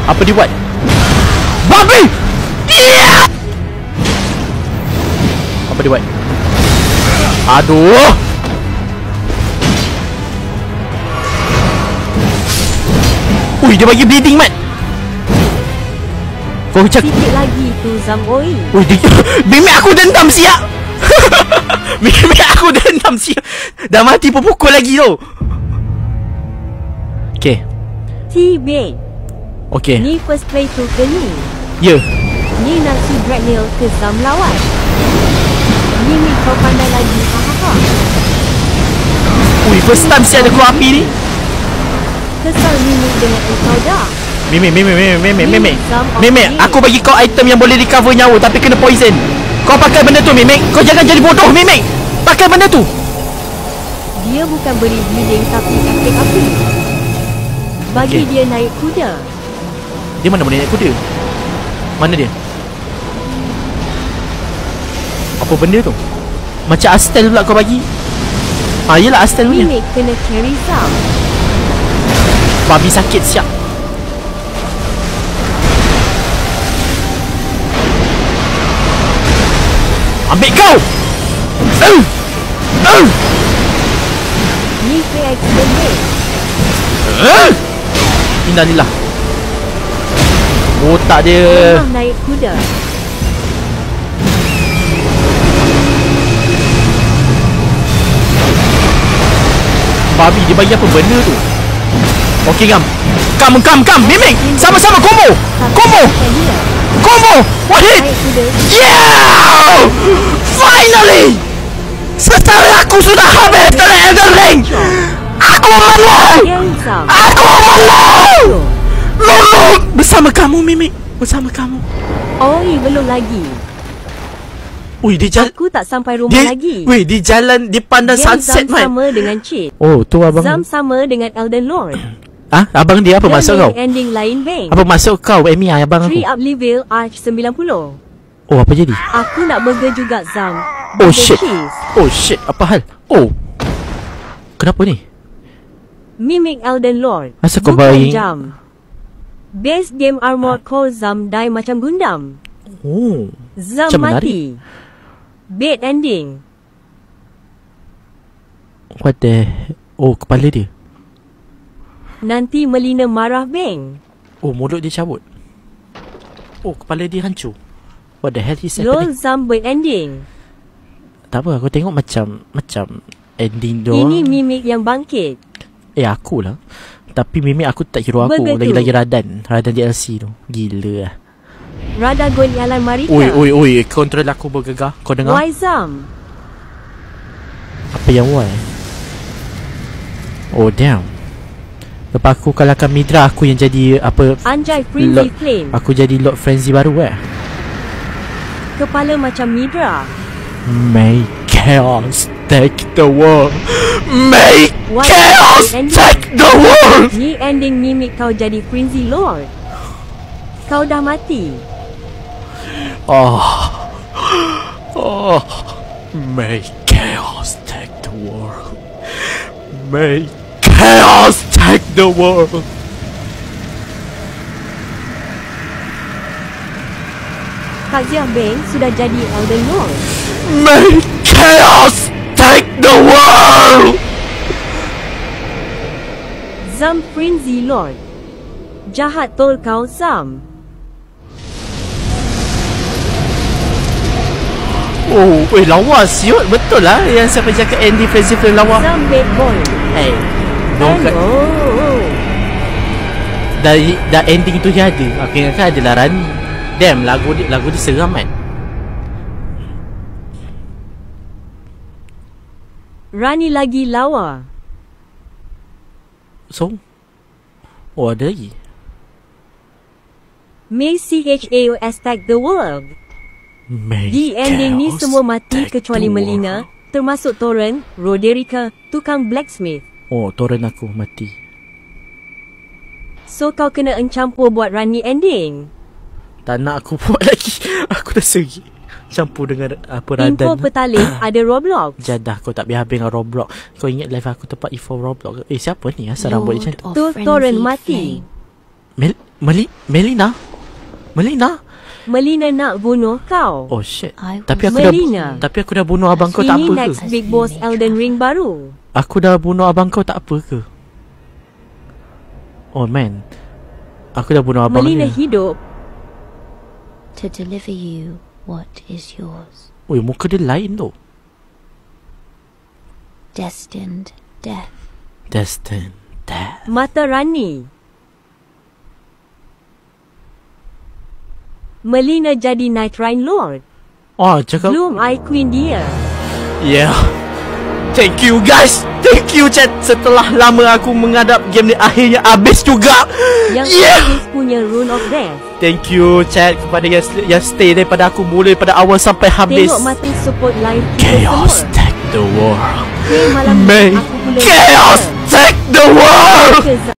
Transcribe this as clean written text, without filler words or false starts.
Apa dia buat? Babi! Yeah! Apa dia buat? Aduh! Ui, dia bagi bleeding, Mat. Kau cak sikit lagi tu Zam oi. Ui, Mimek aku dendam siap. Mimek aku dendam siap. Dah mati pun pukul lagi tu. Okay. T-Bait. Okay. Ni first play tu ke ni? Ya. Ni nak si Dreadnought ke Zam lawan? Ni kau pandai lagi. Hahaha. Ui, first time siap ada keluar api ni. Kesal Mimik dengan engkau dah. Mimek, aku bagi kau item yang boleh recover nyawa tapi kena poison. Kau pakai benda tu, Mimek. Kau jangan jadi bodoh, Mimek. Pakai benda tu. Dia bukan beri bleeding tapi efek api. Bagi dia naik kuda. Dia mana boleh naik kuda? Mana dia? Apa benda tu? Macam Astel pula kau bagi. Yelah Astel punya. Mimik kena carry Zam. Babi sakit siap. Ambil kau. Ni PX benda. Innalillah. Otak dia. Memang naik kuda. Babi dia bagi apa benda tu? Okey Gam. Kam Mimik. Sama-sama combo. Combo. One hit. Yeah! Finally. Setelah aku sudah habis dari Elden Ring. Aku menang. Lulu bersama kamu, Mimik. Bersama kamu. Oi, belum lagi. Ui, dia jalan. Aku tak sampai rumah lagi. Weh, di jalan dia pandang sunset, Zam man. sama dengan Cheat. Oh, tu abang. Zam sama dengan Elden Lord. Ah, abang dia apa maksud kau? Ending lain bang. Apa maksud kau, Amy, abang aku? 3 up level Arch 90. Oh, apa jadi? Aku nak burger juga Zam. Oh Burger shit. cheese. Oh shit, apa hal? Oh. Kenapa ni? Mimik Elden Lord. Asal kau bukan bayi? jam. Base game armor core Zam die macam Gundam. Oh. Zam macam mati. Bad ending. What the? Oh, kepala dia. Nanti Melina marah bang. Oh, mulut dia cabut. Oh, kepala dia hancur. What the hell is Lol happening? Zam bad ending. Tak apa, aku tengok macam ending doang. Ini mimik yang bangkit. Akulah. Tapi Mimik aku tak hero aku. Burger Lagi-lagi Radan DLC tu. Gila lah. Radagon Yalan Marita. Oi, kontrol aku bergegar. Kau dengar? Why Zam? Apa yang why? Oh damn. Lepas aku kalahkan Midra, aku yang jadi apa? Anjay Frenzy Flame. Aku jadi Lord Frenzy baru Kepala macam Midra. May chaos take the world. May What chaos take the world. Ni ending mimik kau jadi Frenzy Lord. Kau dah mati. Oh, may chaos take the world. May chaos take the world. Kak Ziah Beng sudah jadi Elden Lord. May chaos take the world. Zam Frenzy Lord. Jahat tol kau Zam. Oh, lawa siut. Betul lah yang siapa cakap Andy Frenzy Flame lawa. Zam bad boy. Hey, dah ending tu je ada. Aku ingatkan adalah Rani. Damn, lagu dia seram kan. Rani lagi lawa. So, ada lagi. May CHAOS tag the world. May Di ending ni chaos semua mati take kecuali the Melina, world. termasuk Torrent, Roderica, tukang blacksmith. Oh, Torrent aku mati. So kau kena encampur buat Rani ending. Tak nak aku buat lagi. Aku dah segi campur dengan apa Radan. Info petalin ada Roblox. Jadah, kau tak habis dengan Roblox. Kau ingat live aku tempat info Roblox. Siapa ni asal rambut dia macam tu? Tu Torrent mati. Melina? Melina nak bunuh kau. Oh shit. I Tapi aku Melina. dah bunuh abang kau, tak Ini apa next ke? Big Boss Elden Ring baru. Aku dah bunuh abang kau, tak apa ke? Oh man, aku dah bunuh abang Melina dia. hidup. to deliver you what is yours. Oi, muka dia lain tu. Destined death. Destined death. Mata Rani. Melina jadi Night Rhine Lord. Oh, cakap. Bloom Eye Queen dia. Yeah. Thank you guys. Thank you chat. Setelah lama aku menghadap game ni, akhirnya habis juga. Yang Aziz punya Rune of Death. Thank you chat kepada yang stay daripada aku mulai pada awal sampai habis. Tengok mati support live kita Chaos semua. take the world. Okay, malam ni May aku boleh chaos take the world. ke